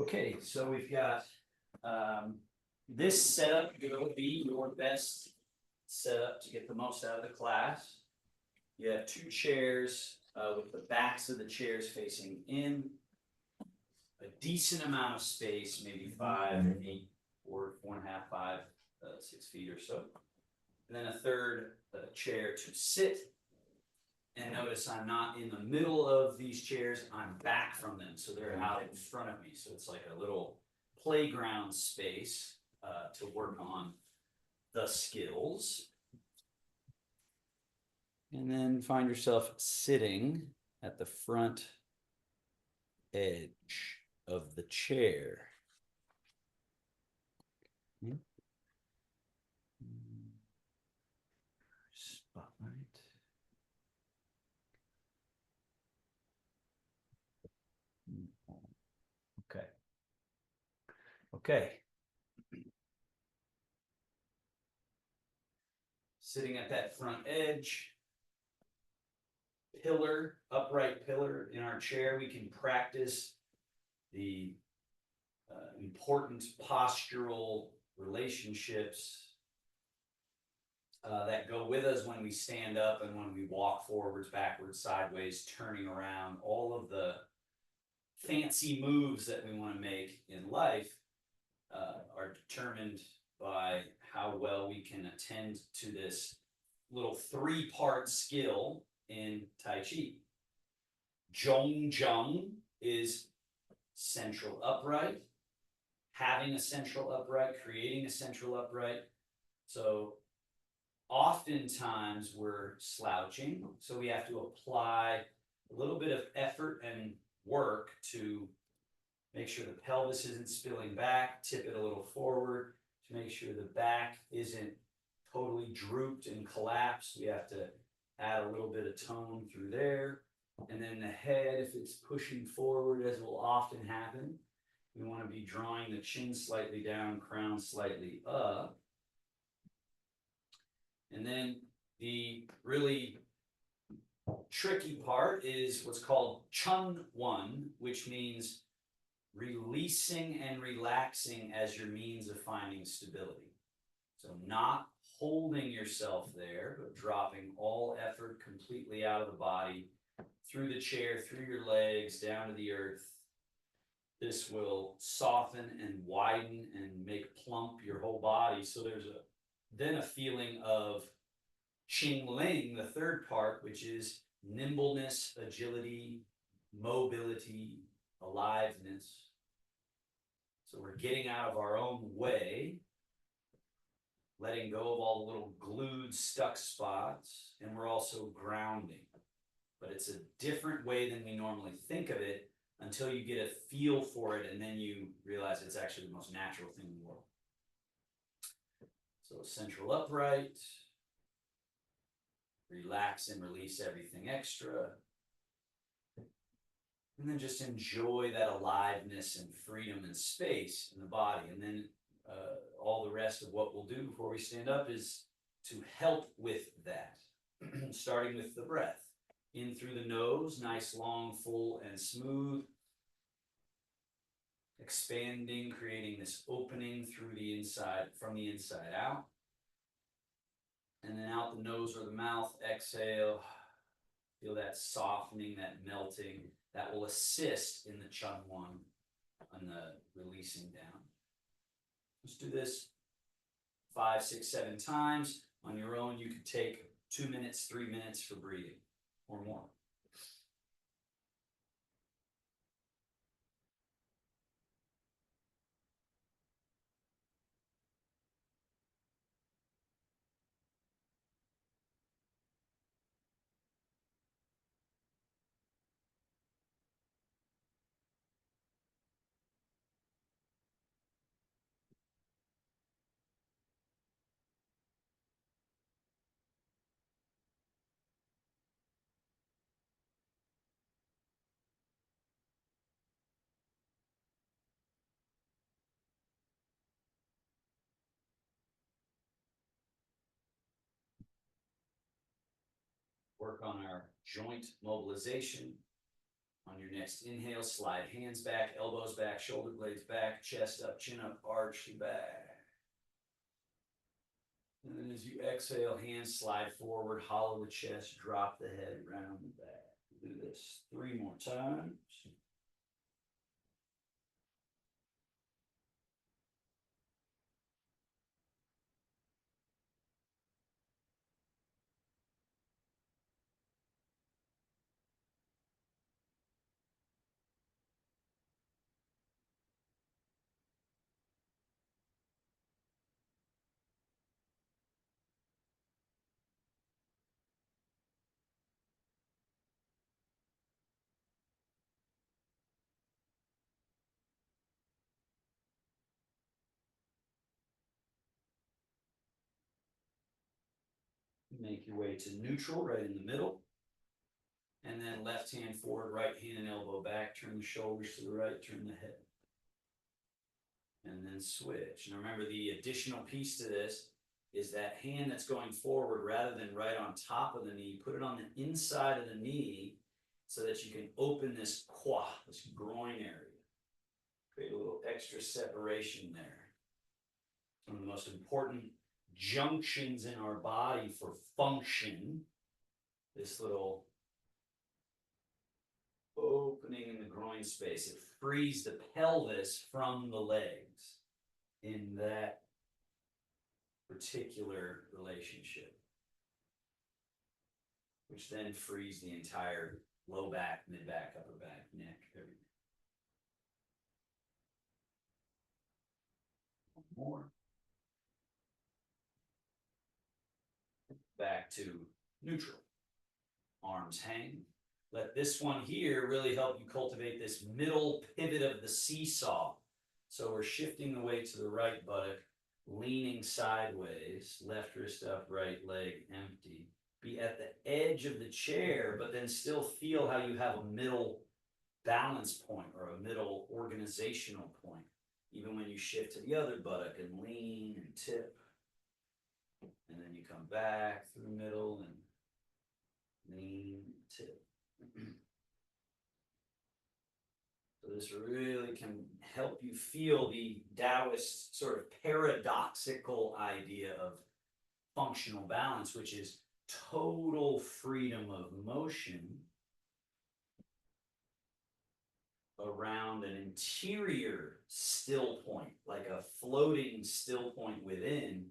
Okay, so we've got this setup will be your best setup to get the most out of the class. You have two chairs with the backs of the chairs facing in, a decent amount of space, maybe 5, 8, or 4.5, 5, 6 feet or so. And then a third chair to sit. And notice I'm not in the middle of these chairs, I'm back from them, so they're out in front of me. So it's like a little playground space to work on the skills. And then find yourself sitting at the front edge of the chair. Spotlight. Okay. Okay. Sitting at that front edge, pillar, upright pillar in our chair, we can practice the important postural relationships that go with us when we stand up and when we walk forwards, backwards, sideways, turning around. All of the fancy moves that we want to make in life are determined by how well we can attend to this little 3-part skill in Tai Chi. Zhong Zheng is central upright, having a central upright, creating a central upright. So oftentimes we're slouching, so we have to apply a little bit of effort and work to make sure the pelvis isn't spilling back, tip it a little forward, to make sure the back isn't totally drooped and collapsed. We have to add a little bit of tone through there. And then the head, if it's pushing forward, as will often happen, we want to be drawing the chin slightly down, crown slightly up. And then the really tricky part is what's called Chun One, which means releasing and relaxing as your means of finding stability. So not holding yourself there, but dropping all effort completely out of the body, through the chair, through your legs, down to the earth. This will soften and widen and make plump your whole body. So there's then a feeling of Qing Ling, the third part, which is nimbleness, agility, mobility, aliveness. So we're getting out of our own way, letting go of all the little glued, stuck spots, and we're also grounding. But it's a different way than we normally think of it until you get a feel for it, and then you realize it's actually the most natural thing in the world. So central upright, relax and release everything extra, and then just enjoy that aliveness and freedom and space in the body. And then all the rest of what we'll do before we stand up is to help with that, starting with the breath. In through the nose, nice, long, full, and smooth. Expanding, creating this opening through the inside, from the inside out. And then out the nose or the mouth, exhale. Feel that softening, that melting. That will assist in the Chun One on the releasing down. Let's do this 5, 6, 7 times. On your own, you could take 2 minutes, 3 minutes for breathing or more. Work on our joint mobilization, On your next inhale, slide hands back, elbows back, shoulder blades back, chest up, chin up, arch the back. And then as you exhale, hands slide forward, hollow the chest, drop the head, round the back. Do this 3 more times. Make your way to neutral, right in the middle. And then left hand forward, right hand and elbow back. Turn the shoulders to the right, turn the head. And then switch. And remember, the additional piece to this is that hand that's going forward rather than right on top of the knee, put it on the inside of the knee so that you can open this quad, this groin area. Create a little extra separation there. One of the most important junctions in our body for function, this little opening in the groin space. It frees the pelvis from the legs in that particular relationship, which then frees the entire low back, mid back, upper back, neck, everything. One more. Back to neutral. Arms hang. Let this one here really help you cultivate this middle pivot of the seesaw. So we're shifting the weight to the right buttock, leaning sideways, left wrist up, right leg empty. Be at the edge of the chair, but then still feel how you have a middle balance point or a middle organizational point, even when you shift to the other buttock and lean and tip. And then you come back through the middle and lean and tip. So this really can help you feel the Taoist sort of paradoxical idea of functional balance, which is total freedom of motion around an interior still point, like a floating still point within,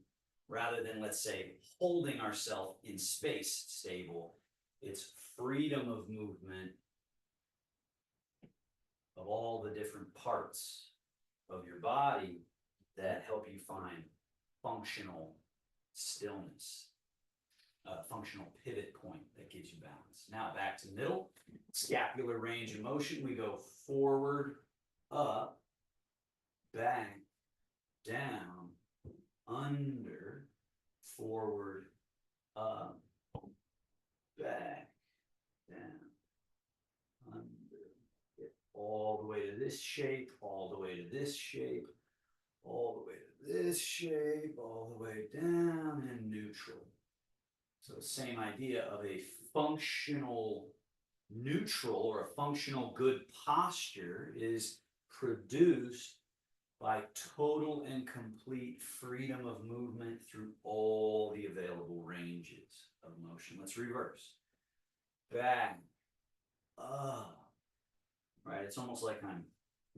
rather than, let's say, holding ourselves in space stable. It's freedom of movement of all the different parts of your body that help you find functional stillness, functional pivot point that gives you balance. Now back to middle, scapular range of motion. We go forward, up, back, down, under, forward, up, back, down, under. Get all the way to this shape, all the way to this shape, all the way to this shape, all the way down, and neutral. So same idea of a functional neutral or a functional good posture is produced by total and complete freedom of movement through all the available ranges of motion. Let's reverse. Back, up. Right? It's almost like I'm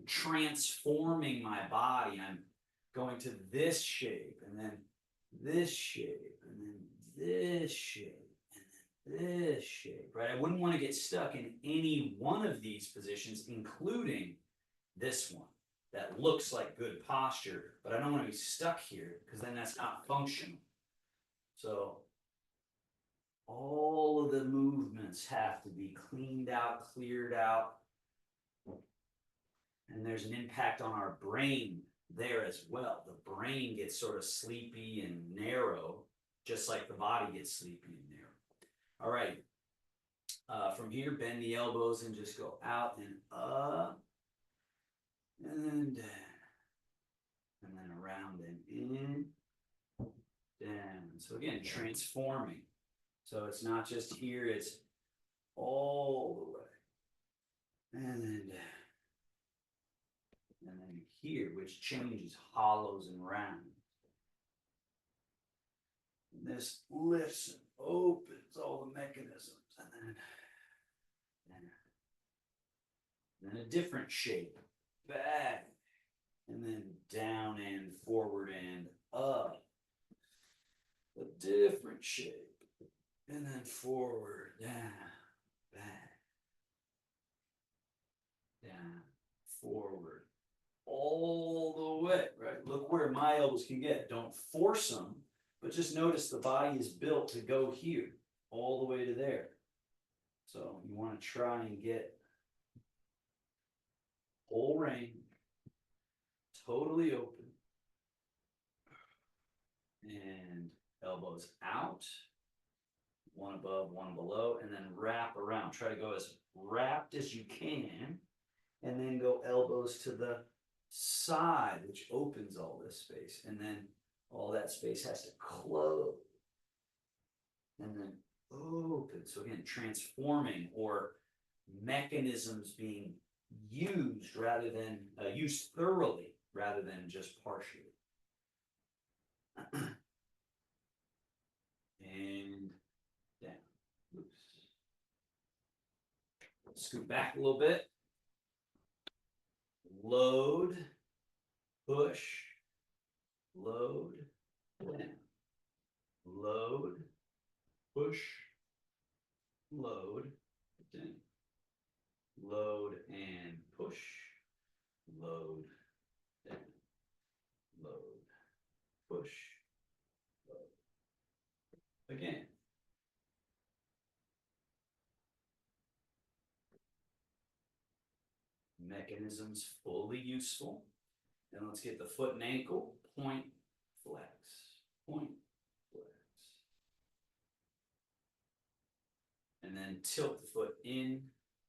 transforming my body. I'm going to this shape, and then this shape, and then this shape, and then this shape, right? I wouldn't want to get stuck in any one of these positions, including this one that looks like good posture, but I don't want to be stuck here because then that's not functional. So all of the movements have to be cleaned out, cleared out, and there's an impact on our brain there as well. The brain gets sort of sleepy and narrow, just like the body gets sleepy and narrow. All right. From here, bend the elbows and just go out and up, and then down, and then around and in, down. So again, transforming. So it's not just here, it's all the way. and then here, which changes hollows and rounds. And this lifts and opens all the mechanisms, and then a different shape, back, and then down and forward and up. A different shape, and then forward, down, back, down, forward, all the way, right? Look where my elbows can get. Don't force them, but just notice the body is built to go here, all the way to there. So you want to try and get whole range, totally open, and elbows out, one above, one below, and then wrap around. Try to go as wrapped as you can, and then go elbows to the side, which opens all this space, and then all that space has to close, and then open. So again, transforming, or mechanisms being used rather than used thoroughly rather than just partially. And down, loose. Scoot back a little bit. Load, push, load, down. Load, push, load, down. Load and push, load, down. Load, push, load. Again. Mechanisms fully useful. And let's get the foot and ankle, point, flex, point, flex. And then tilt the foot in,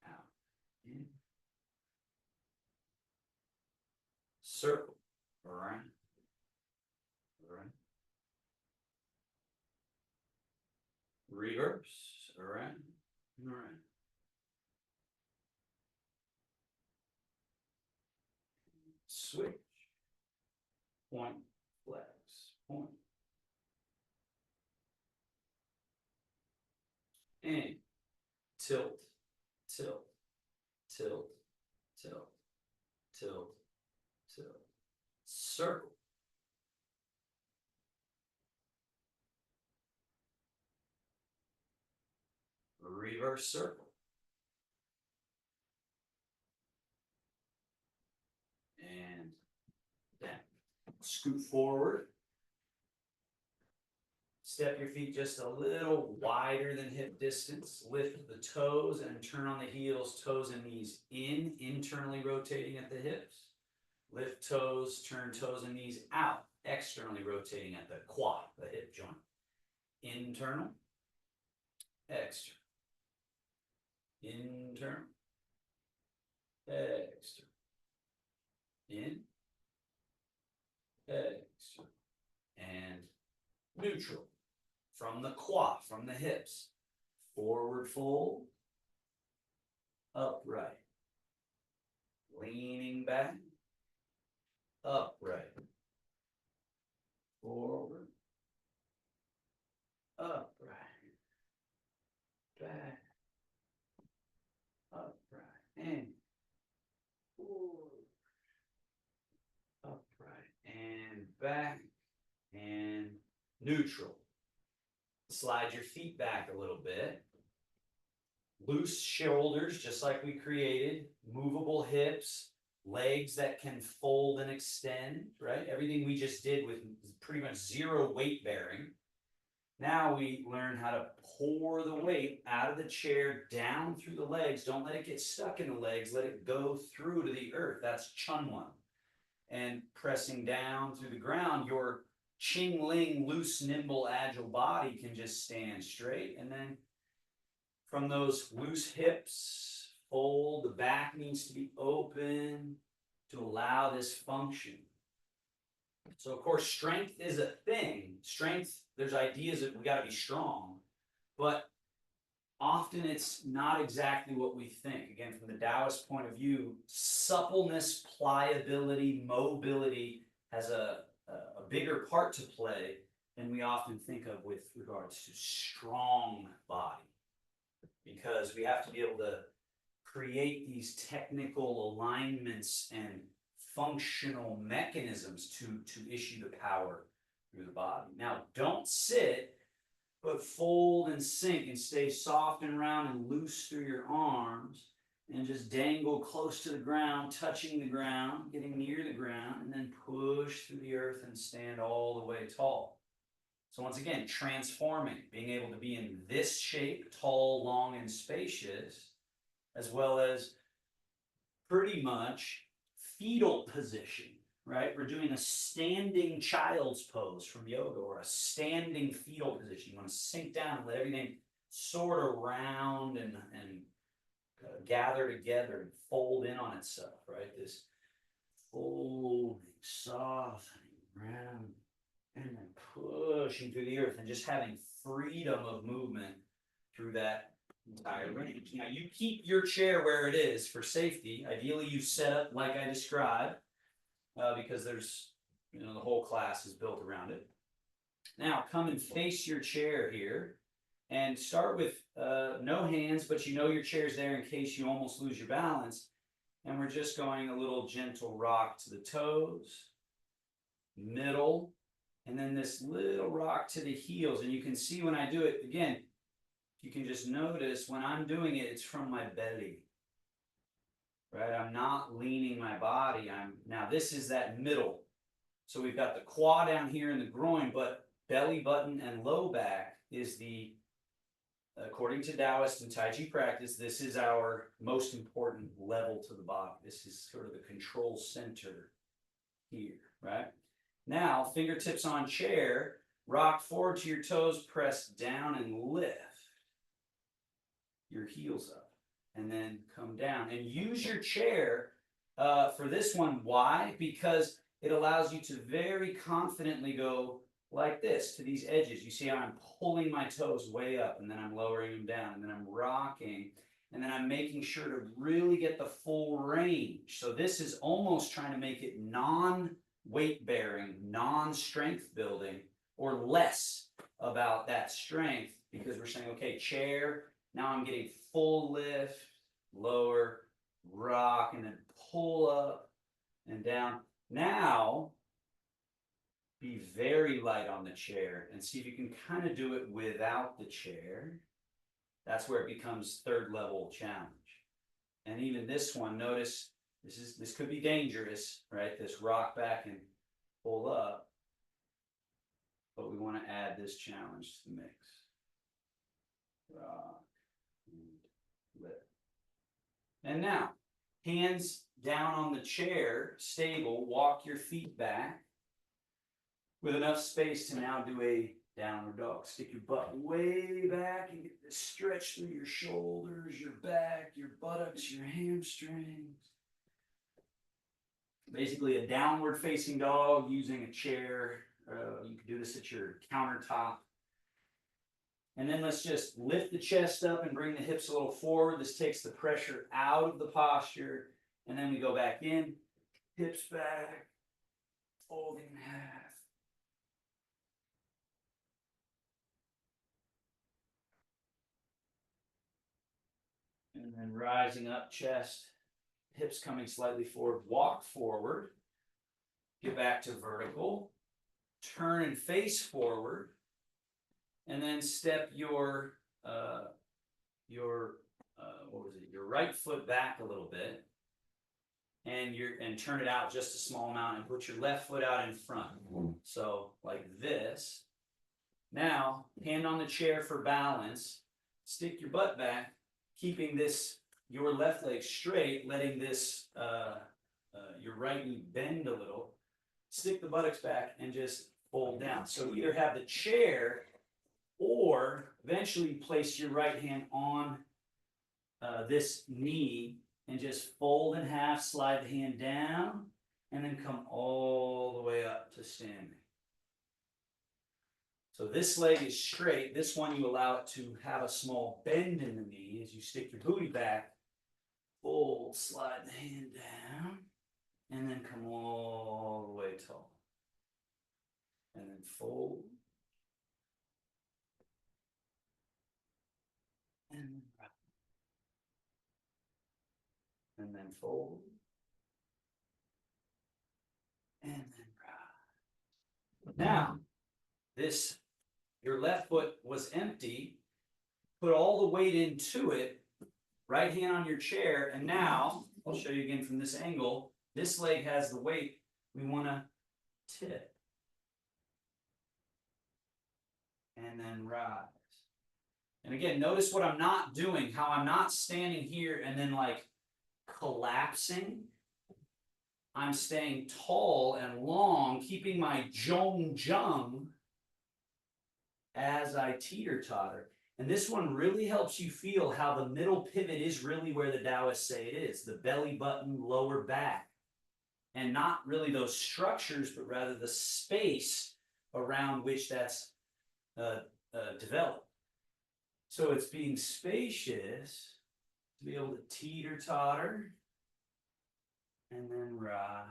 out, in. Circle, around, around. Reverse, around, around. Switch, point, flex, point. And tilt, tilt, tilt, tilt, tilt, tilt. Circle. Reverse circle. And down. Scoot forward. Step your feet just a little wider than hip distance. Lift the toes and turn on the heels, toes and knees in, internally rotating at the hips. Lift toes, turn toes and knees out, externally rotating at the quad, the hip joint. Internal, external. Internal, external. In, external. And neutral. From the quad, from the hips. Forward fold. Upright. Leaning back. Upright. Forward. Upright. Back. Upright. And forward. Upright. And back. And neutral. Slide your feet back a little bit. Loose shoulders, just like we created. Movable hips. Legs that can fold and extend, right? Everything we just did with pretty much zero weight bearing. Now we learn how to pour the weight out of the chair down through the legs. Don't let it get stuck in the legs. Let it go through to the earth. That's Chun One. And pressing down through the ground, your Ching Ling, loose, nimble, agile body can just stand straight. And then from those loose hips, fold, the back needs to be open to allow this function. So of course, strength is a thing. Strength, there's ideas that we got to be strong, but often it's not exactly what we think. Again, from the Taoist point of view, suppleness, pliability, mobility has a bigger part to play than we often think of with regards to strong body. Because we have to be able to create these technical alignments and functional mechanisms to issue the power through the body. Now, don't sit, but fold and sink and stay soft and round and loose through your arms and just dangle close to the ground, touching the ground, getting near the ground, and then push through the earth and stand all the way tall. So once again, transforming, being able to be in this shape, tall, long, and spacious, as well as pretty much fetal position, right? We're doing a standing child's pose from yoga, or a standing fetal position. You want to sink down and let everything sort of round and gather together and fold in on itself, right? This folding, softening, round, and then pushing through the earth and just having freedom of movement through that entire range. Now, you keep your chair where it is for safety. Ideally, you set up like I described, because there's, the whole class is built around it. Now, come and face your chair here and start with no hands, but your chair's there in case you almost lose your balance. And we're just going a little gentle rock to the toes, middle, and then this little rock to the heels. And you can see when I do it, again, you can just notice when I'm doing it, it's from my belly, right? I'm not leaning my body. Now this is that middle. So we've got the quad down here in the groin, but belly button and low back is according to Taoist and Tai Chi practice, this is our most important level to the body. This is sort of the control center here, right? Now, fingertips on chair, rock forward to your toes, press down and lift your heels up, and then come down. And use your chair for this one. Why? Because it allows you to very confidently go like this to these edges. You see how I'm pulling my toes way up, and then I'm lowering them down, and then I'm rocking, and then I'm making sure to really get the full range. So this is almost trying to make it non-weight bearing, non-strength building, or less about that strength, because we're saying, okay, chair, now I'm getting full lift, lower, rock, and then pull up and down. Now, be very light on the chair and see if you can kind of do it without the chair. That's where it becomes third level challenge. And even this one, notice this could be dangerous, right? This rock back and pull up. But we want to add this challenge to the mix. Rock and lift. And now, hands down on the chair, stable, walk your feet back with enough space to now do a downward dog. Stick your butt way back and get this stretch through your shoulders, your back, your buttocks, your hamstrings. Basically a downward facing dog using a chair. You can do this at your countertop. And then let's just lift the chest up and bring the hips a little forward. This takes the pressure out of the posture. And then we go back in, hips back, folding in half. And then rising up, chest, hips coming slightly forward, walk forward, get back to vertical, turn and face forward, and then step your right foot back a little bit, and turn it out just a small amount, and put your left foot out in front. So like this. Now, hand on the chair for balance, stick your butt back, keeping your left leg straight, letting your right knee bend a little, stick the buttocks back and just fold down. So either have the chair or eventually place your right hand on this knee and just fold in half, slide the hand down, and then come all the way up to standing. So this leg is straight. This one you allow it to have a small bend in the knee as you stick your booty back. Fold, slide the hand down, and then come all the way tall. And then fold. And then rock. And then fold. And then rock. Now, your left foot was empty. Put all the weight into it. Right hand on your chair. And now, I'll show you again from this angle. This leg has the weight. We want to tip. And then rise. And again, notice what I'm not doing, how I'm not standing here and then like collapsing. I'm staying tall and long, keeping my jung as I teeter-totter. And this one really helps you feel how the middle pivot is really where the Taoists say it is, the belly button, lower back. And not really those structures, but rather the space around which that's developed. So it's being spacious to be able to teeter-totter and then rise.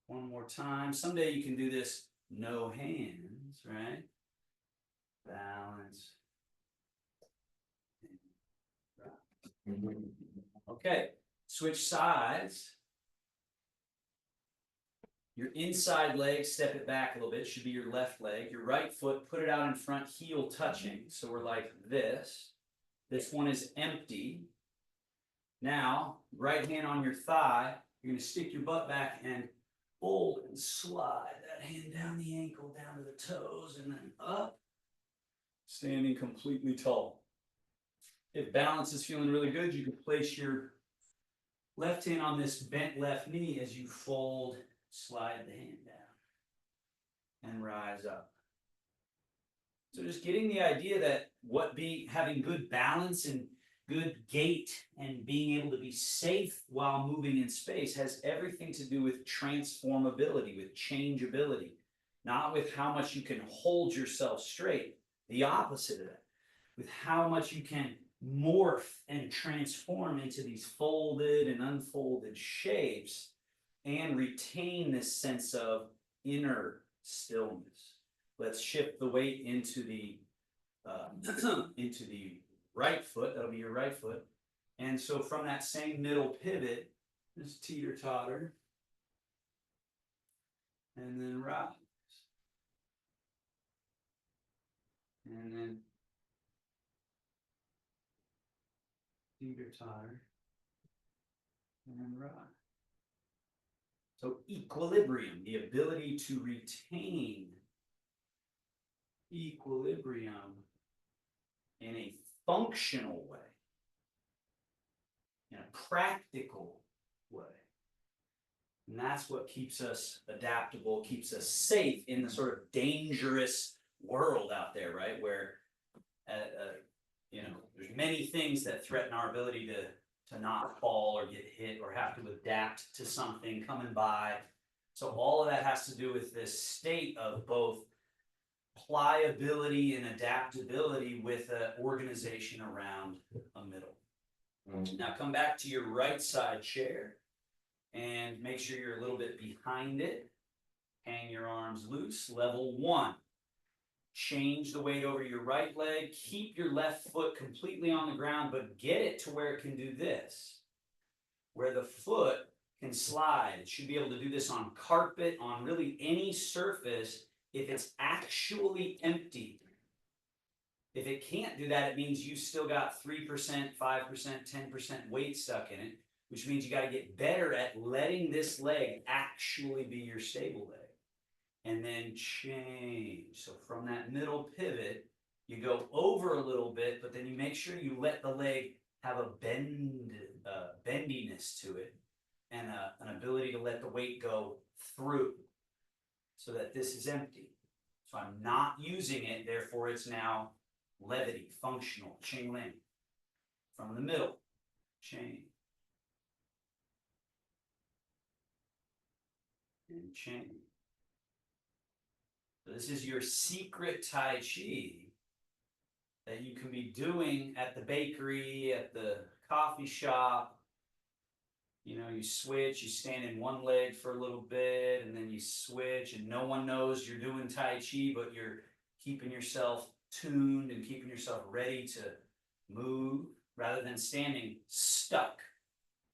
One more time. Someday you can do this no hands, right? Balance. Okay, switch sides. Your inside leg, step it back a little bit, should be your left leg. Your right foot, put it out in front, heel touching. So we're like this. This one is empty. Now, right hand on your thigh, you're going to stick your butt back and fold and slide that hand down the ankle, down to the toes, and then up. Standing completely tall. If balance is feeling really good, you can place your left hand on this bent left knee as you fold, slide the hand down, and rise up. So just getting the idea that having good balance and good gait and being able to be safe while moving in space has everything to do with transformability, with changeability, not with how much you can hold yourself straight. The opposite of that, with how much you can morph and transform into these folded and unfolded shapes and retain this sense of inner stillness. Let's shift the weight into the right foot. That'll be your right foot. And so from that same middle pivot, just teeter-totter and then rise. And then teeter-totter and then rise. So equilibrium, the ability to retain equilibrium in a functional way, in a practical way. And that's what keeps us adaptable, keeps us safe in the sort of dangerous world out there, right? Where, there's many things that threaten our ability to not fall or get hit or have to adapt to something coming by. So all of that has to do with this state of both pliability and adaptability with an organization around a middle. Now come back to your right side chair and make sure you're a little bit behind it. Hang your arms loose. Level 1. Change the weight over your right leg. Keep your left foot completely on the ground, but get it to where it can do this. Where the foot can slide. It should be able to do this on carpet, on really any surface, if it's actually empty. If it can't do that, it means you still got 3%, 5%, 10% weight stuck in it, which means you got to get better at letting this leg actually be your stable leg. And then change. So from that middle pivot, you go over a little bit, but then you make sure you let the leg have a bendiness to it and an ability to let the weight go through so that this is empty. So I'm not using it, therefore it's now levity, functional, Ching Ling. From the middle, chain. And chain. So this is your secret Tai Chi that you can be doing at the bakery, at the coffee shop. You know, you switch, you stand in one leg for a little bit, and then you switch, and no one knows you're doing Tai Chi, but you're keeping yourself tuned and keeping yourself ready to move rather than standing stuck,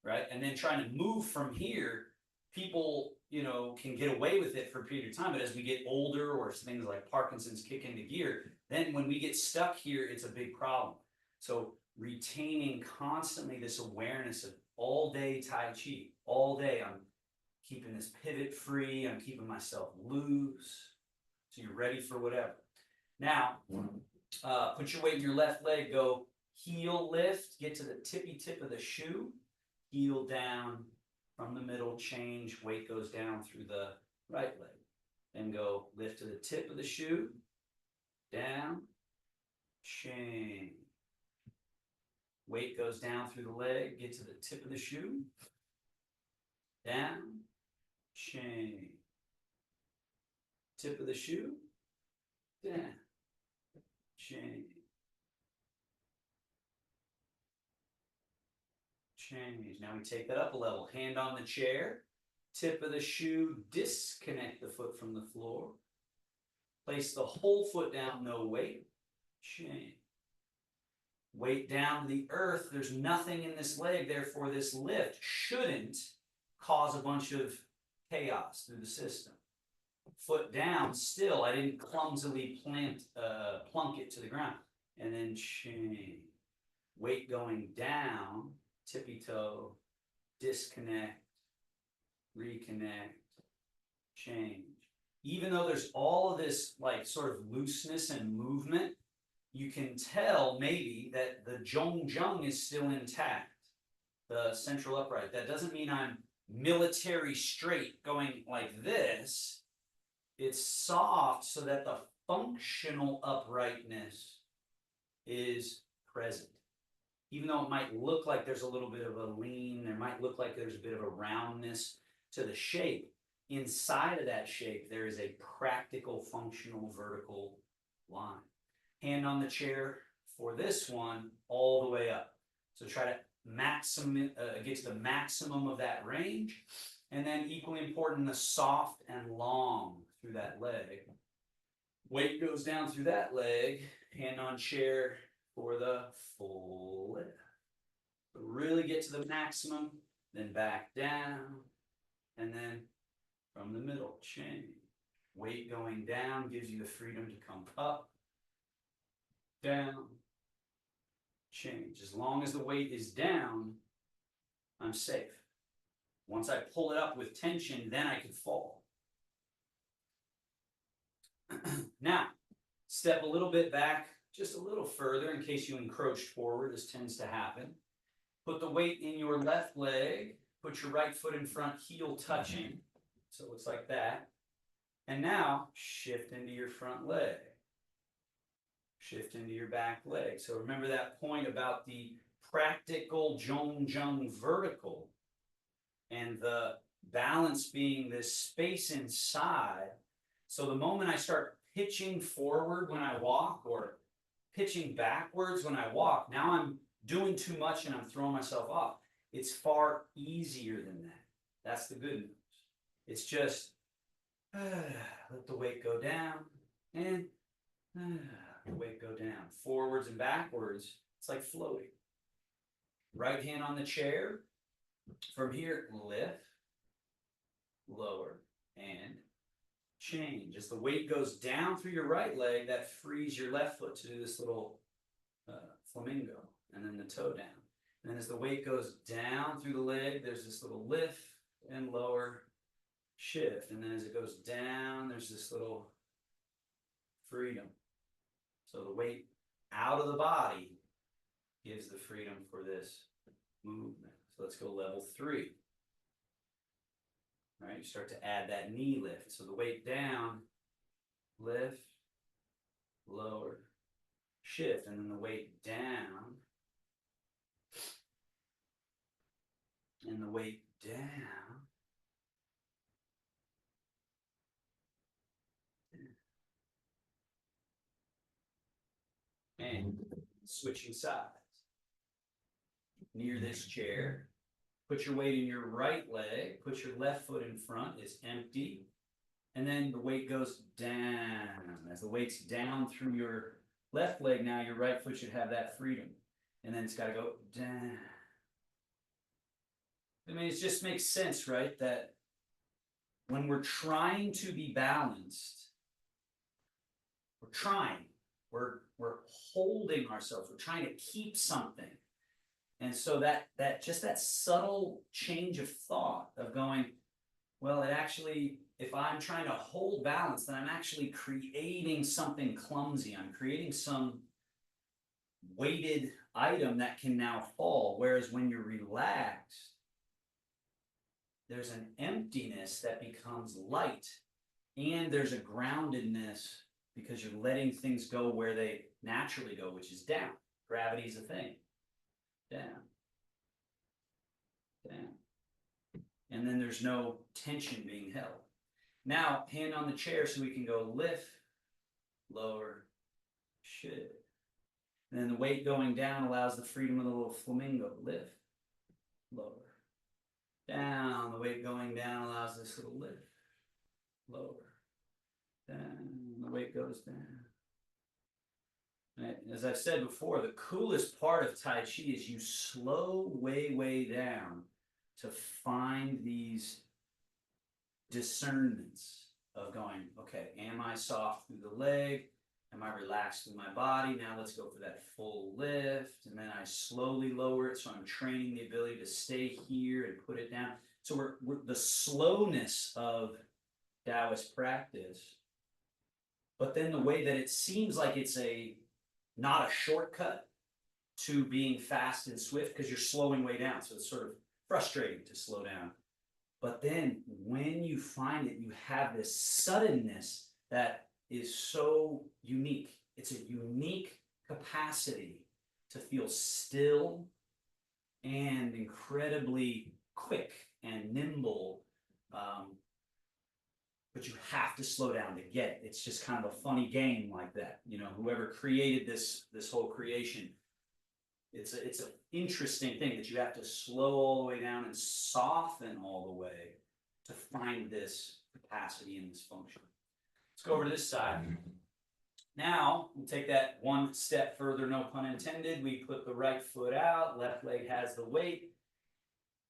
right? And then trying to move from here, people, you know, can get away with it for a period of time, but as we get older or things like Parkinson's kick into gear, then when we get stuck here, it's a big problem. So retaining constantly this awareness of all day Tai Chi, all day I'm keeping this pivot free, I'm keeping myself loose, so you're ready for whatever. Now, put your weight in your left leg, go heel lift, get to the tippy tip of the shoe, heel down from the middle, change, weight goes down through the right leg. Then go lift to the tip of the shoe, down, change. Weight goes down through the leg, get to the tip of the shoe, down, change. Tip of the shoe, down, change. Change. Now we take that up a level. Hand on the chair, tip of the shoe, disconnect the foot from the floor. Place the whole foot down, no weight. Change. Weight down to the earth. There's nothing in this leg, therefore this lift shouldn't cause a bunch of chaos through the system. Foot down, still, I didn't clumsily plunk it to the ground. And then change. Weight going down, tippy toe, disconnect, reconnect, change. Even though there's all of this like sort of looseness and movement, you can tell maybe that the zhong is still intact, the central upright. That doesn't mean I'm military straight going like this. It's soft so that the functional uprightness is present. Even though it might look like there's a little bit of a lean, there might look like there's a bit of a roundness to the shape, inside of that shape, there is a practical, functional, vertical line. Hand on the chair for this one, all the way up. So try to get to the maximum of that range. And then equally important, the soft and long through that leg. Weight goes down through that leg, hand on chair for the full lift. So really get to the maximum, then back down, and then from the middle, change. Weight going down gives you the freedom to come up, down, change. As long as the weight is down, I'm safe. Once I pull it up with tension, then I can fall. Now, step a little bit back, just a little further in case you encroached forward. This tends to happen. Put the weight in your left leg. Put your right foot in front, heel touching. So it looks like that. And now, shift into your front leg. Shift into your back leg. So remember that point about the practical zhong vertical and the balance being this space inside. So the moment I start pitching forward when I walk or pitching backwards when I walk, now I'm doing too much and I'm throwing myself off. It's far easier than that. That's the good news. It's just let the weight go down and the weight go down. Forwards and backwards, it's like floating. Right hand on the chair. From here, lift, lower, and change. As the weight goes down through your right leg, that frees your left foot to do this little flamingo, and then the toe down. And then as the weight goes down through the leg, there's this little lift and lower, shift. And then as it goes down, there's this little freedom. So the weight out of the body gives the freedom for this movement. So let's go level 3. All right, you start to add that knee lift. So the weight down, lift, lower, shift, and then the weight down, and the weight down, switching sides. Near this chair, put your weight in your right leg, put your left foot in front, it's empty. And then the weight goes down. As the weight's down through your left leg now, your right foot should have that freedom. And then it's got to go down. I mean, it just makes sense, right? That when we're trying to be balanced, we're holding ourselves, we're trying to keep something. And so that subtle change of thought of going, well, it actually, if I'm trying to hold balance, then I'm actually creating something clumsy. I'm creating some weighted item that can now fall. Whereas when you're relaxed, there's an emptiness that becomes light. And there's a groundedness because you're letting things go where they naturally go, which is down. Gravity is a thing. Down. Down. And then there's no tension being held. Now, hand on the chair so we can go lift, lower, shift. And then the weight going down allows the freedom of the little flamingo. Lift, lower, down. The weight going down allows this little lift, lower, down. The weight goes down. Right? As I've said before, the coolest part of Tai Chi is you slow way down to find these discernments of going, okay, am I soft through the leg? Am I relaxed through my body? Now let's go for that full lift. And then I slowly lower it. So I'm training the ability to stay here and put it down. So we're the slowness of Taoist practice, but then the way that it seems like it's not a shortcut to being fast and swift because you're slowing way down. So it's sort of frustrating to slow down. But then when you find it, you have this suddenness that is so unique. It's a unique capacity to feel still and incredibly quick and nimble. But you have to slow down to get it. It's just kind of a funny game like that. You know, whoever created this whole creation, it's an interesting thing that you have to slow all the way down and soften all the way to find this capacity and this function. Let's go over to this side. Now, we'll take that one step further, no pun intended. We put the right foot out, left leg has the weight.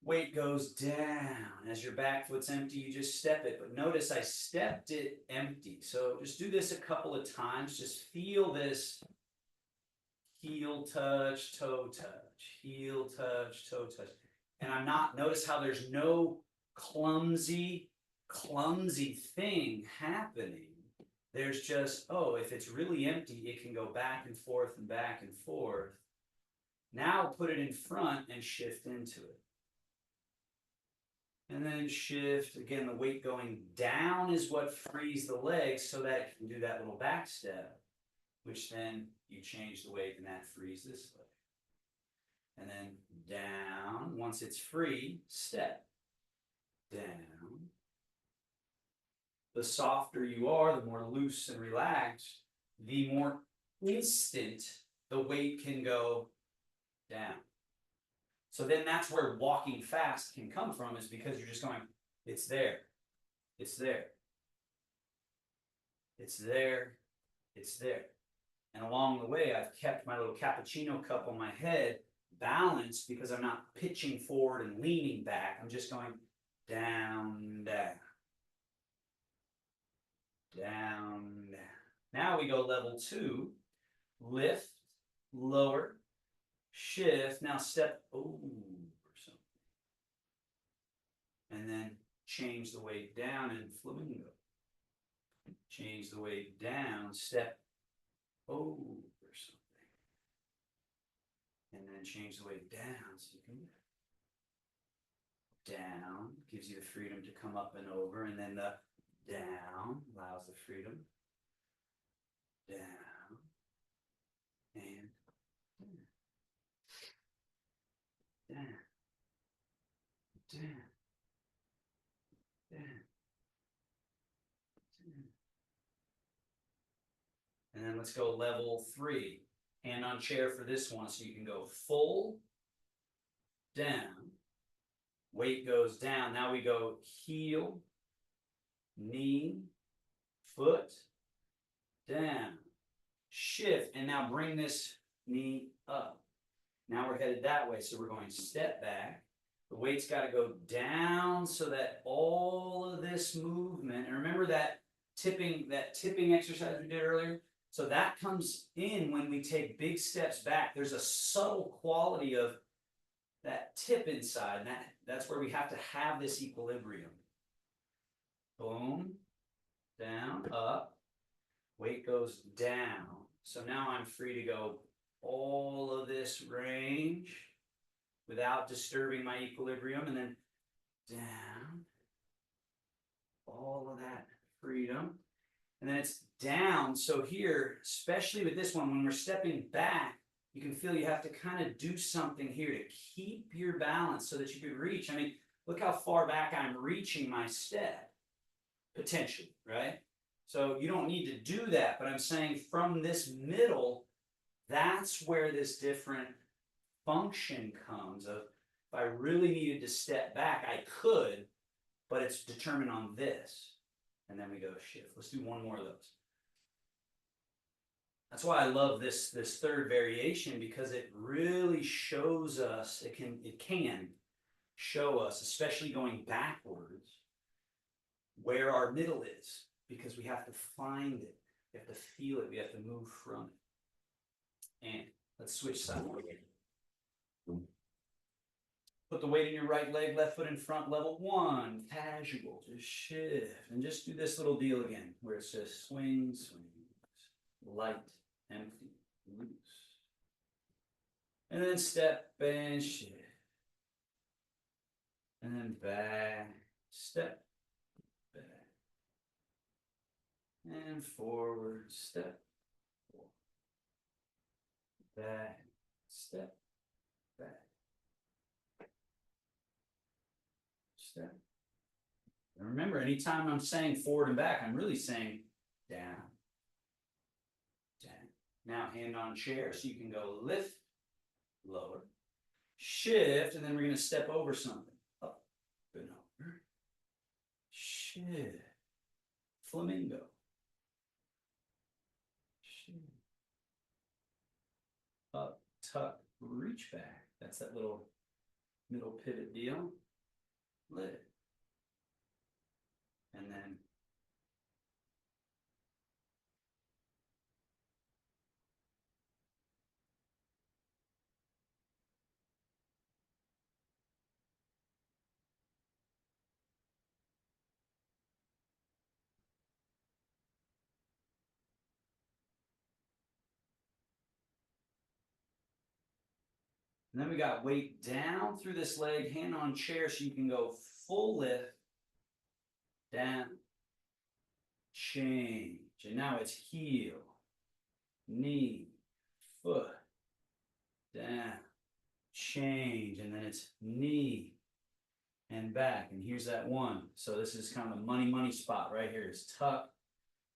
Weight goes down. As your back foot's empty, you just step it. But notice I stepped it empty. So just do this a couple of times. Just feel this heel touch, toe touch, heel touch, toe touch. And I'm not, notice how there's no clumsy thing happening. There's just, oh, if it's really empty, it can go back and forth and back and forth. Now put it in front and shift into it. And then shift, again, the weight going down is what frees the legs so that it can do that little back step, which then you change the weight and that frees this leg. And then down, once it's free, step. Down. The softer you are, the more loose and relaxed, the more instant the weight can go down. So then that's where walking fast can come from, is because you're just going, it's there, it's there, it's there, it's there. And along the way, I've kept my little cappuccino cup on my head balanced because I'm not pitching forward and leaning back. I'm just going down, down, down, down. Now we go level 2, lift, lower, shift, now step over something. And then change the weight down in flamingo. Change the weight down, step over something. And then change the weight down so you can down, gives you the freedom to come up and over, and then the down allows the freedom. Down and down. Down. Down. And then let's go level 3. Hand on chair for this one, so you can go full, down, weight goes down. Now we go heel, knee, foot, down, shift, and now bring this knee up. Now we're headed that way, so we're going step back. The weight's got to go down so that all of this movement, and remember that tipping exercise we did earlier? So that comes in when we take big steps back. There's a subtle quality of that tip inside, and that's where we have to have this equilibrium. Boom, down, up, weight goes down. So now I'm free to go all of this range without disturbing my equilibrium, and then down, all of that freedom. And then it's down. So here, especially with this one, when we're stepping back, you can feel you have to kind of do something here to keep your balance so that you can reach. I mean, look how far back I'm reaching my step, potentially, right? So you don't need to do that, but I'm saying from this middle, that's where this different function comes of, if I really needed to step back, I could, but it's determined on this. And then we go shift. Let's do one more of those. That's why I love this third variation, because it really shows us, it can show us, especially going backwards, where our middle is, because we have to find it, we have to feel it, we have to move from it. And let's switch sides. Put the weight in your right leg, left foot in front, level 1, casual, just shift. And just do this little deal again, where it's just swing, swing, light, empty, loose. And then step and shift. And then back, step, back. And forward, step, forward. Back, step, back. Step. And remember, anytime I'm saying forward and back, I'm really saying down, down. Now, hand on chair, so you can go lift, lower, shift, and then we're going to step over something. Up and over. Shift. Flamingo. Shift. Up, tuck, reach back. That's that little middle pivot deal. Lift. And then we got weight down through this leg, hand on chair, so you can go full lift, down, change. And now it's heel, knee, foot, down, change. And then it's knee and back. And here's that one. So this is kind of a money spot right here. It's tuck.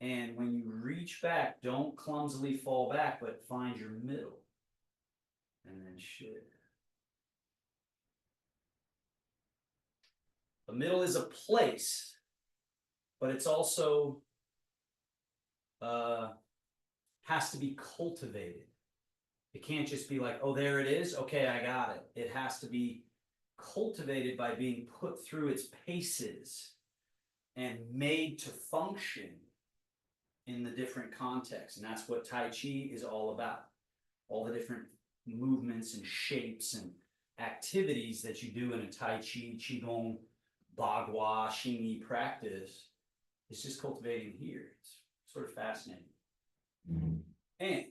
And when you reach back, don't clumsily fall back, but find your middle. And then shift. The middle is a place, but it's also has to be cultivated. It can't just be like, oh, there it is. Okay, I got it. It has to be cultivated by being put through its paces and made to function in the different contexts. And that's what Tai Chi is all about. All the different movements and shapes and activities that you do in a Tai Chi, Qigong, Bagua, Xingyi practice. It's just cultivating here. It's sort of fascinating. And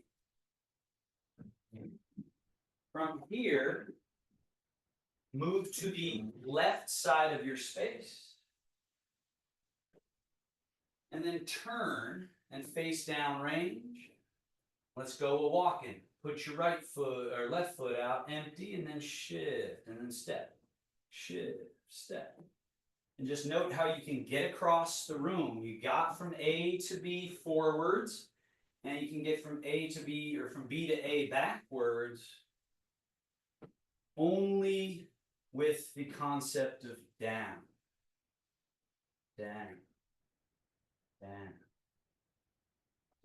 from here, move to the left side of your space. And then turn and face down range. Let's go a walking. Put your right foot or left foot out, empty, and then shift, and then step, shift, step. And just note how you can get across the room. You got from A to B forwards, and you can get from A to B or from B to A backwards only with the concept of down, down, down,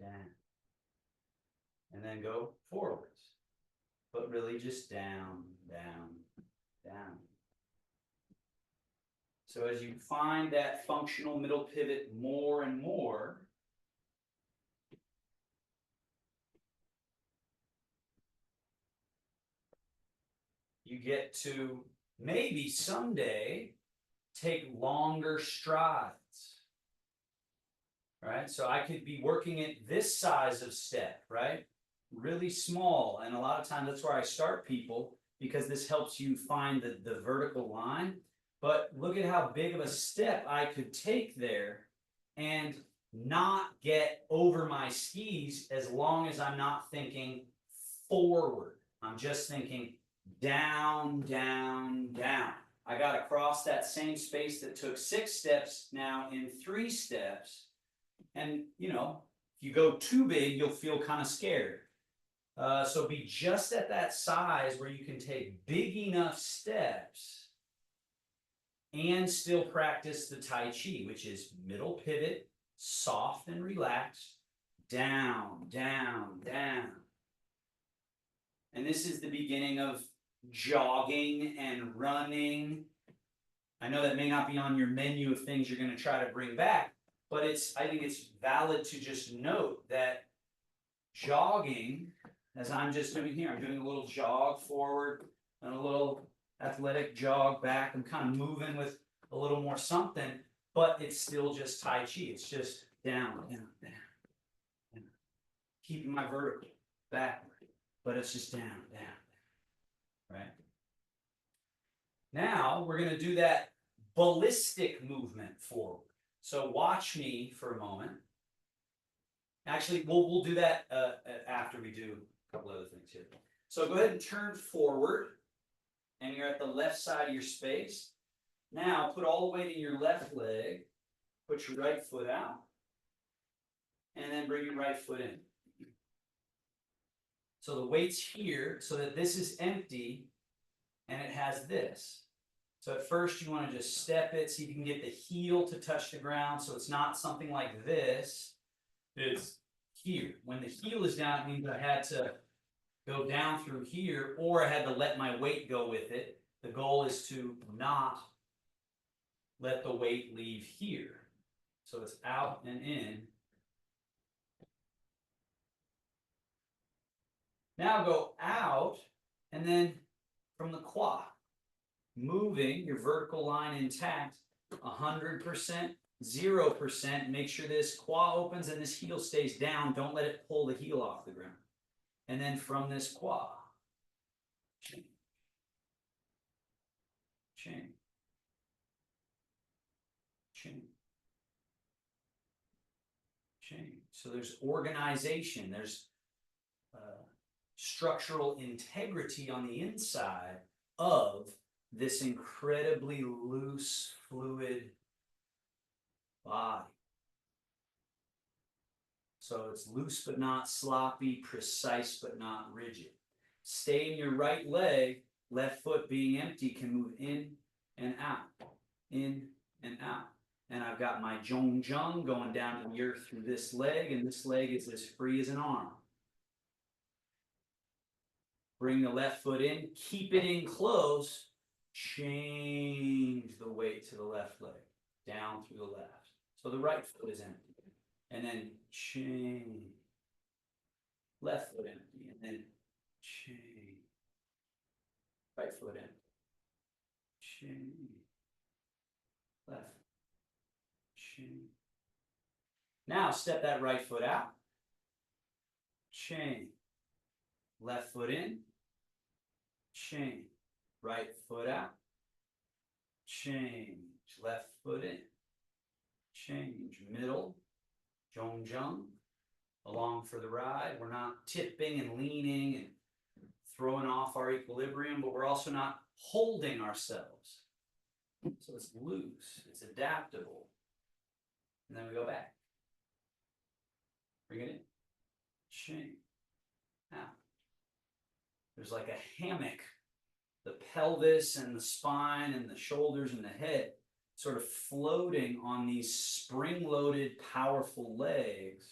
down, and then go forwards, but really just down, down, down. So as you find that functional middle pivot more and more, you get to maybe someday take longer strides, right? So I could be working at this size of step, right? Really small. And a lot of times that's where I start people, because this helps you find the vertical line. But look at how big of a step I could take there and not get over my skis as long as I'm not thinking forward. I'm just thinking down, down, down. I got to cross that same space that took 6 steps now in 3 steps. And, you know, if you go too big, you'll feel kind of scared. So be just at that size where you can take big enough steps and still practice the Tai Chi, which is middle pivot, soft and relaxed, down, down, down. And this is the beginning of jogging and running. I know that may not be on your menu of things you're going to try to bring back, but I think it's valid to just note that jogging, as I'm just doing here, I'm doing a little jog forward and a little athletic jog back. I'm kind of moving with a little more something, but it's still just Tai Chi. It's just down, down, down, down. Keeping my vertical backward, but it's just down, down, right? Now we're going to do that ballistic movement forward. So watch me for a moment. Actually, we'll do that after we do a couple other things here. So go ahead and turn forward, and you're at the left side of your space. Now put all the weight in your left leg, put your right foot out, and then bring your right foot in. So the weight's here so that this is empty, and it has this. So at first you want to just step it, see if you can get the heel to touch the ground, so it's not something like this. It's here. When the heel is down, it means I had to go down through here, or I had to let my weight go with it. The goal is to not let the weight leave here. So it's out and in. Now go out, and then from the quad, moving your vertical line intact, 100%, 0%. Make sure this quad opens and this heel stays down. Don't let it pull the heel off the ground. And then from this quad, change, change, change, change. So there's organization, there's structural integrity on the inside of this incredibly loose, fluid body. So it's loose but not sloppy, precise but not rigid. Stay in your right leg, left foot being empty can move in and out, in and out. And I've got my Zhongjung going down to the earth through this leg, and this leg is as free as an arm. Bring the left foot in, keep it in close, change the weight to the left leg, down through the left. So the right foot is empty. And then change. Left foot empty, and then change. Right foot empty. Change. Left. Change. Now step that right foot out. Change. Left foot in. Change. Right foot out. Change. Left foot in. Change. Middle. Zhongjung. Along for the ride. We're not tipping and leaning and throwing off our equilibrium, but we're also not holding ourselves. So it's loose. It's adaptable. And then we go back. Bring it in. change. Now, there's like a hammock, the pelvis and the spine and the shoulders and the head sort of floating on these spring-loaded, powerful legs.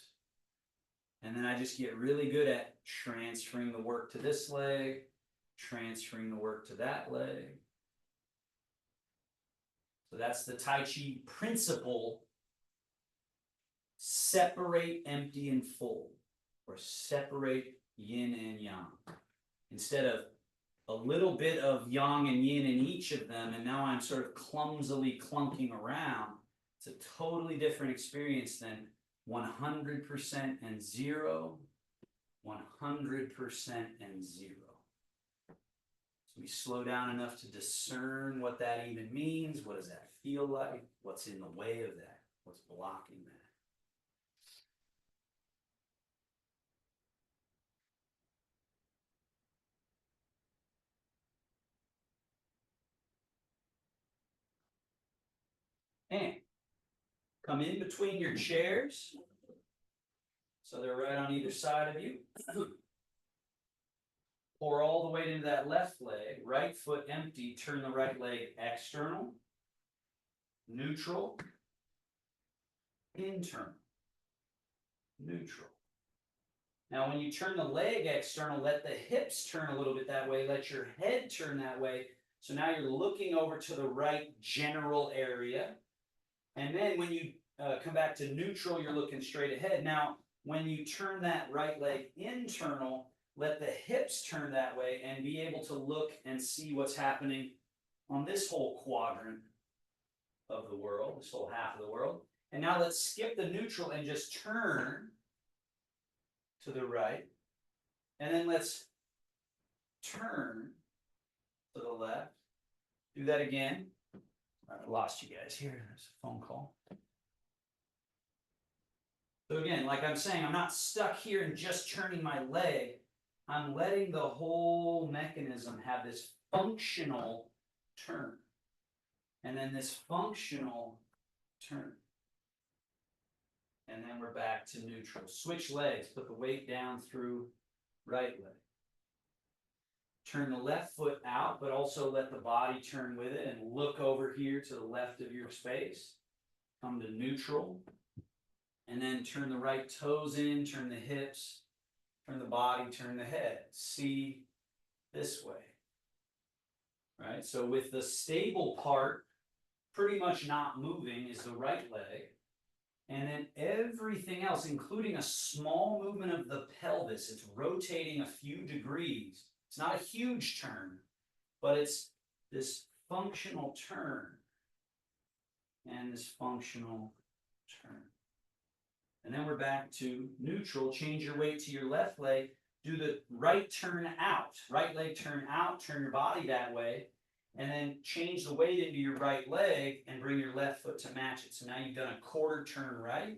And then I just get really good at transferring the work to this leg, transferring the work to that leg. So that's the Tai Chi principle. Separate empty and full, or separate yin and yang. Instead of a little bit of yang and yin in each of them, and now I'm sort of clumsily clunking around, it's a totally different experience than 100% and 0, 100% and 0. So we slow down enough to discern what that even means. What does that feel like? What's in the way of that? What's blocking that? And come in between your chairs, so they're right on either side of you. Pour all the weight into that left leg, right foot empty, turn the right leg external, neutral, internal, neutral. Now when you turn the leg external, let the hips turn a little bit that way, let your head turn that way. So now you're looking over to the right general area. And then when you come back to neutral, you're looking straight ahead. Now, when you turn that right leg internal, let the hips turn that way and be able to look and see what's happening on this whole quadrant of the world, this whole half of the world. And now let's skip the neutral and just turn to the right. And then let's turn to the left. Do that again. I lost you guys here. There's a phone call. So again, like I'm saying, I'm not stuck here and just turning my leg. I'm letting the whole mechanism have this functional turn. And then this functional turn. And then we're back to neutral. Switch legs. Put the weight down through right leg. Turn the left foot out, but also let the body turn with it and look over here to the left of your space. Come to neutral. And then turn the right toes in, turn the hips, turn the body, turn the head. See this way. Right? So with the stable part pretty much not moving is the right leg. And then everything else, including a small movement of the pelvis, it's rotating a few degrees. It's not a huge turn, but it's this functional turn and this functional turn. And then we're back to neutral. Change your weight to your left leg. Do the right turn out. Right leg turn out. Turn your body that way. And then change the weight into your right leg and bring your left foot to match it. So now you've done a quarter turn right.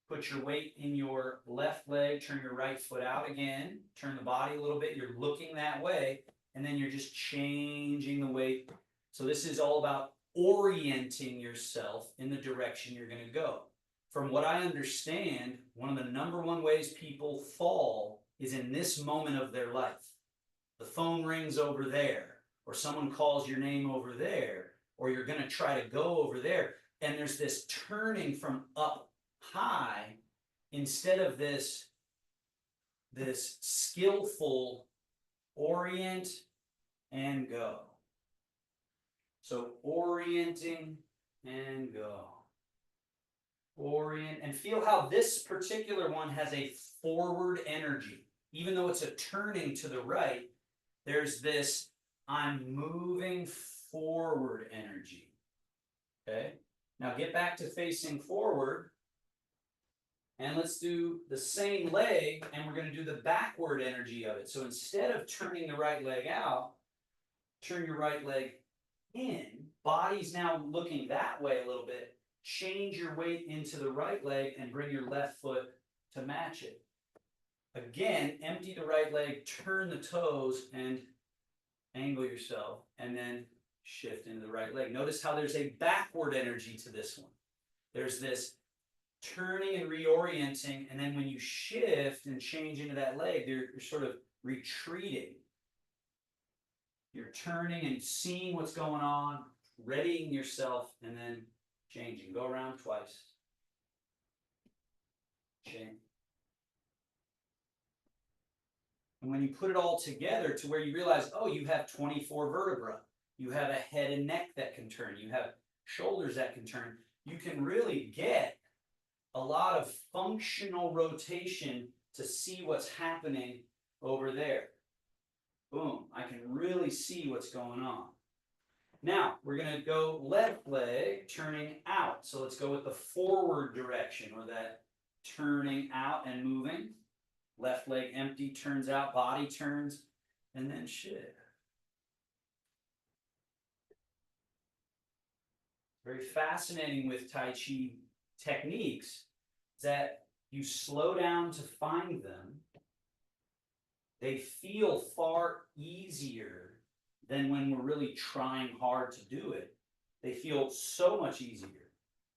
Put your weight in your left leg. Turn your right foot out again. Turn the body a little bit. You're looking that way. And then you're just changing the weight. So this is all about orienting yourself in the direction you're going to go. From what I understand, one of the #1 ways people fall is in this moment of their life. The phone rings over there, or someone calls your name over there, or you're going to try to go over there. And there's this turning from up high instead of this skillful orient and go. So orienting and go. Orient, and feel how this particular one has a forward energy. Even though it's a turning to the right, there's this I'm moving forward energy. Okay? Now get back to facing forward. And let's do the same leg, and we're going to do the backward energy of it. So instead of turning the right leg out, turn your right leg in. Body's now looking that way a little bit. Change your weight into the right leg and bring your left foot to match it. Again, empty the right leg, turn the toes, and angle yourself, and then shift into the right leg. Notice how there's a backward energy to this one. There's this turning and reorienting, and then when you shift and change into that leg, you're sort of retreating. You're turning and seeing what's going on, readying yourself, and then changing. Go around twice. Change. And when you put it all together to where you realize, oh, you have 24 vertebrae, you have a head and neck that can turn, you have shoulders that can turn, you can really get a lot of functional rotation to see what's happening over there. Boom, I can really see what's going on. Now, we're going to go left leg turning out. So let's go with the forward direction, or that turning out and moving. Left leg empty, turns out, body turns, and then shift. Very fascinating with Tai Chi techniques is that you slow down to find them. They feel far easier than when we're really trying hard to do it. They feel so much easier,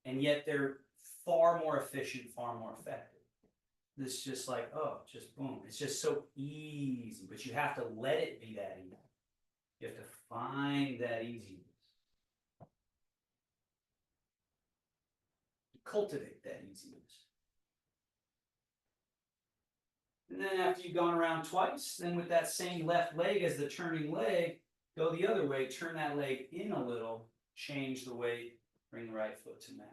and yet they're far more efficient, far more effective. This is just like, oh, just boom. It's just so easy, but you have to let it be that easy. You have to find that easiness. Cultivate that easiness. And then after you've gone around twice, then with that same left leg as the turning leg, go the other way, turn that leg in a little, change the weight, bring the right foot to match.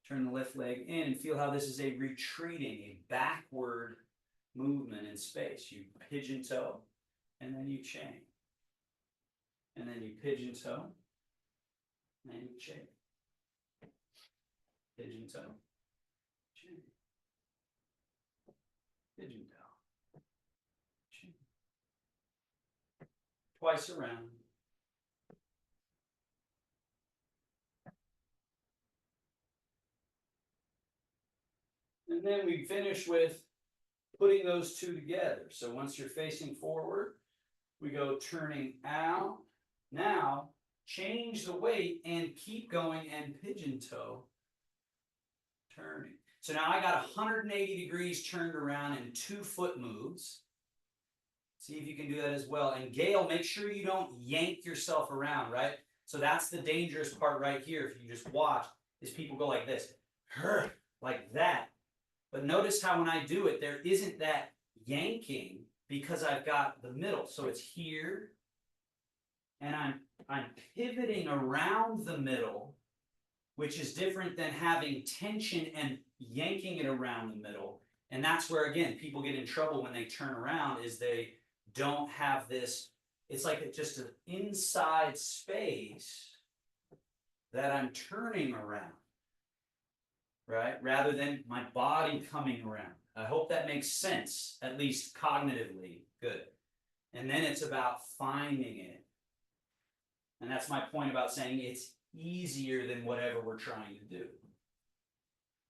Turn the left leg in and feel how this is a retreating, a backward movement in space. You pigeon toe, and then you chain. And then you pigeon toe, and then you chain. Pigeon toe, chain. Pigeon toe, chain. Twice around. And then we finish with putting those two together. So once you're facing forward, we go turning out. Now, change the weight and keep going and pigeon toe, turning. So now I got 180 degrees turned around in 2 foot moves. See if you can do that as well. And Gail, make sure you don't yank yourself around, right? So that's the dangerous part right here. If you just watch, is people go like this, like that. But notice how when I do it, there isn't that yanking because I've got the middle. So it's here, and I'm pivoting around the middle, which is different than having tension and yanking it around the middle. And that's where, again, people get in trouble when they turn around, is they don't have this, it's like just an inside space that I'm turning around, right? Rather than my body coming around. I hope that makes sense, at least cognitively. Good. And then it's about finding it. And that's my point about saying it's easier than whatever we're trying to do.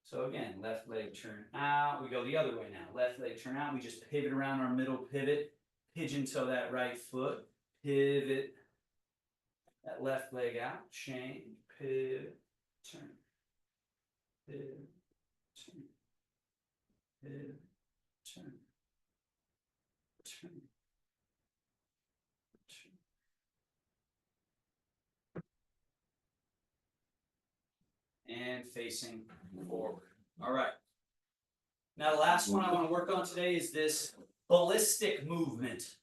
So again, left leg turn out. We go the other way now. Left leg turn out. We just pivot around our middle pivot. Pigeon toe that right foot. Pivot that left leg out. Change. Pivot. Turn. Pivot. Turn. Pivot. Turn. Turn. And facing forward. All right. Now, the last one I want to work on today is this ballistic movement.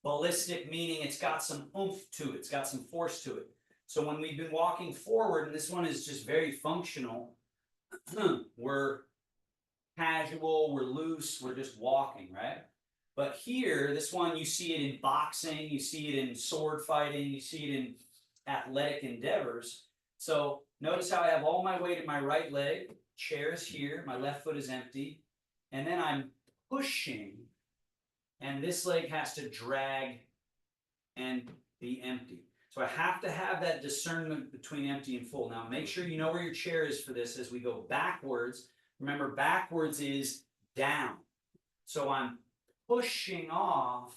Ballistic meaning it's got some oomph to it. It's got some force to it. So when we've been walking forward, and this one is just very functional, we're casual, we're loose, we're just walking, right? But here, this one, you see it in boxing, you see it in sword fighting, you see it in athletic endeavors. So notice how I have all my weight in my right leg, chair is here, my left foot is empty, and then I'm pushing, and this leg has to drag and be empty. So I have to have that discernment between empty and full. Now make sure you know where your chair is for this as we go backwards. Remember, backwards is down. So I'm pushing off,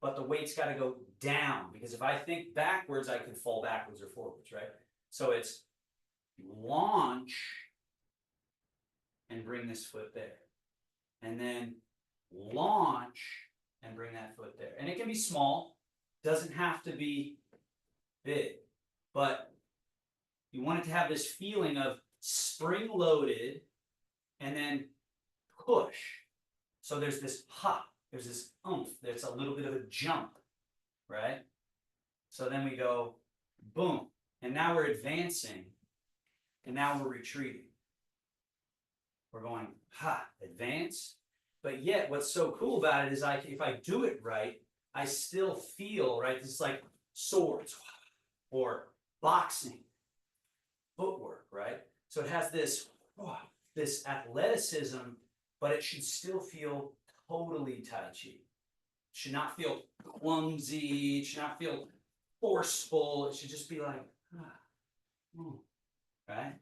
but the weight's got to go down, because if I think backwards, I can fall backwards or forwards, right? So it's launch, and bring this foot there. And then launch and bring that foot there. And it can be small, doesn't have to be big, but you want it to have this feeling of spring loaded and then push. So there's this hop, there's this oomph, there's a little bit of a jump, right? So then we go boom, and now we're advancing, and now we're retreating. We're going ha, advance, but yet what's so cool about it is if I do it right, I still feel, right, this is like swords or boxing, footwork, right? So it has this, this athleticism, but it should still feel totally Tai Chi. It should not feel clumsy, it should not feel forceful, it should just be like, right?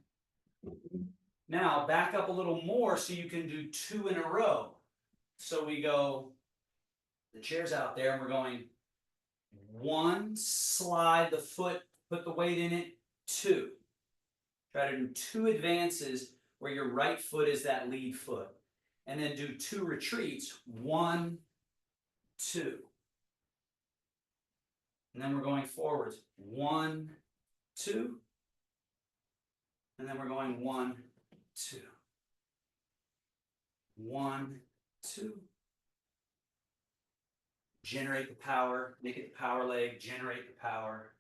Now, back up a little more so you can do 2 in a row. So we go, the chair's out there, and we're going 1, slide the foot, put the weight in it, 2. Try to do 2 advances where your right foot is that lead foot. And then do 2 retreats, 1, 2. And then we're going forwards, 1, 2. And then we're going 1, 2. 1, 2. Generate the power, make it the power leg, generate the power.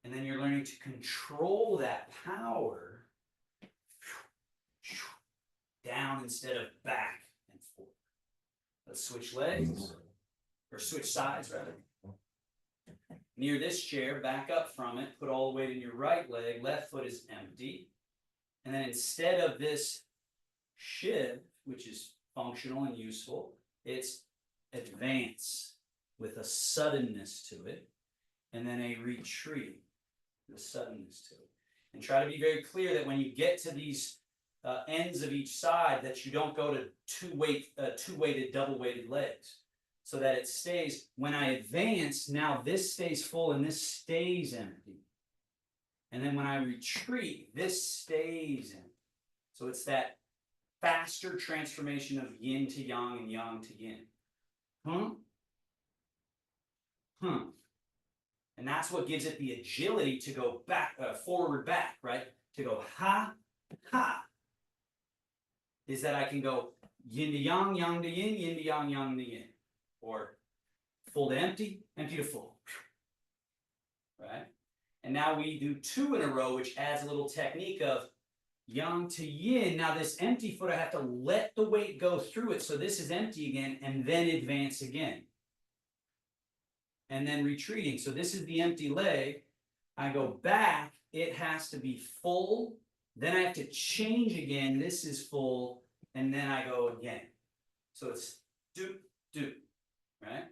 And then you're learning to control that power down instead of back and forth. Let's switch legs, or switch sides rather. Near this chair, back up from it, put all the weight in your right leg, left foot is empty. And then instead of this shift, which is functional and useful, it's advance with a suddenness to it, and then a retreat with a suddenness to it. And try to be very clear that when you get to these ends of each side, that you don't go to two-weighted, double-weighted legs, so that it stays, when I advance, now this stays full and this stays empty. And then when I retreat, this stays empty. So it's that faster transformation of yin to yang and yang to yin. And that's what gives it the agility to go back, forward, back, right? To go ha, ha. Is that I can go yin to yang to yin, yin to yang to yin. Or full to empty, empty to full. Right? And now we do 2 in a row, which adds a little technique of yang to yin. Now this empty foot, I have to let the weight go through it. So this is empty again, and then advance again. And then retreating. So this is the empty leg. I go back, it has to be full. Then I have to change again. This is full, and then I go again. So it's do, right?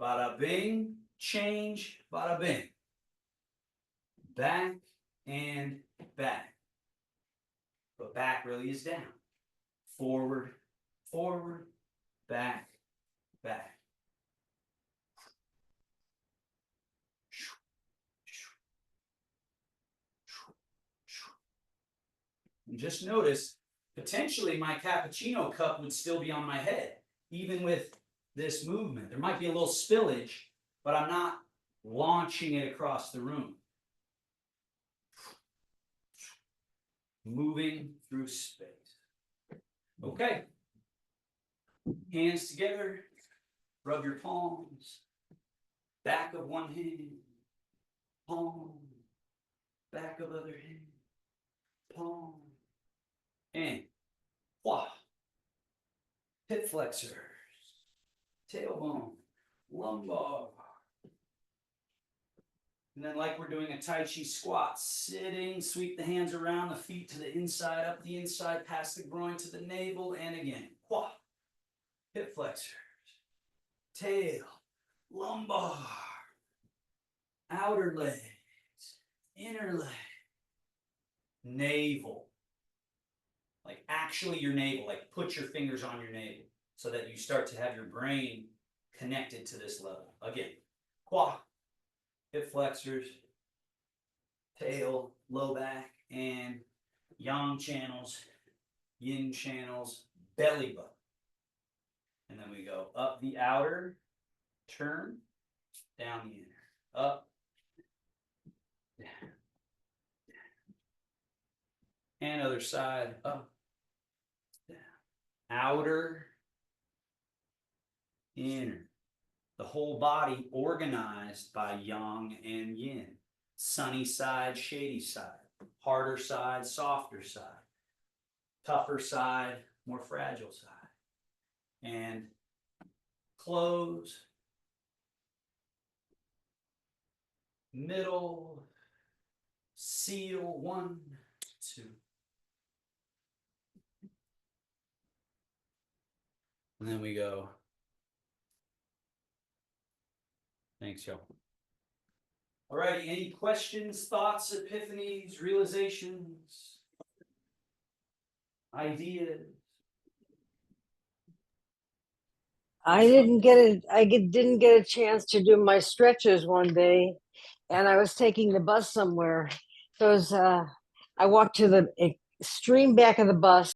Bada bing, change, bada bing. Back and back. But back really is down. Forward, forward, back, back. And just notice, potentially my cappuccino cup would still be on my head, even with this movement. There might be a little spillage, but I'm not launching it across the room. Moving through space. Okay. Hands together. Rub your palms. Back of one hand. Palm. Back of other hand. Palm. And wah. Hip flexors. Tailbone. Lumbar. And then like we're doing a Tai Chi squat, sitting, sweep the hands around, the feet to the inside, up the inside, past the groin to the navel, and again, quah, hip flexors, tail, lumbar, outer legs, inner leg, navel. Like actually your navel, like put your fingers on your navel so that you start to have your brain connected to this level. Again, quah. Hip flexors, tail, low back, and yang channels, yin channels, belly button. And then we go up the outer, turn, down the inner, up, down. And other side, up, down. Outer, inner. The whole body organized by yang and yin. Sunny side, shady side. Harder side, softer side. Tougher side, more fragile side. And close. Middle. Seal, 1, 2. And then we go. Thanks, y'all. All righty, any questions, thoughts, epiphanies, realizations, ideas? didn't get a chance to do my stretches one day, and I was taking the bus somewhere. So I walked to the extreme back of the bus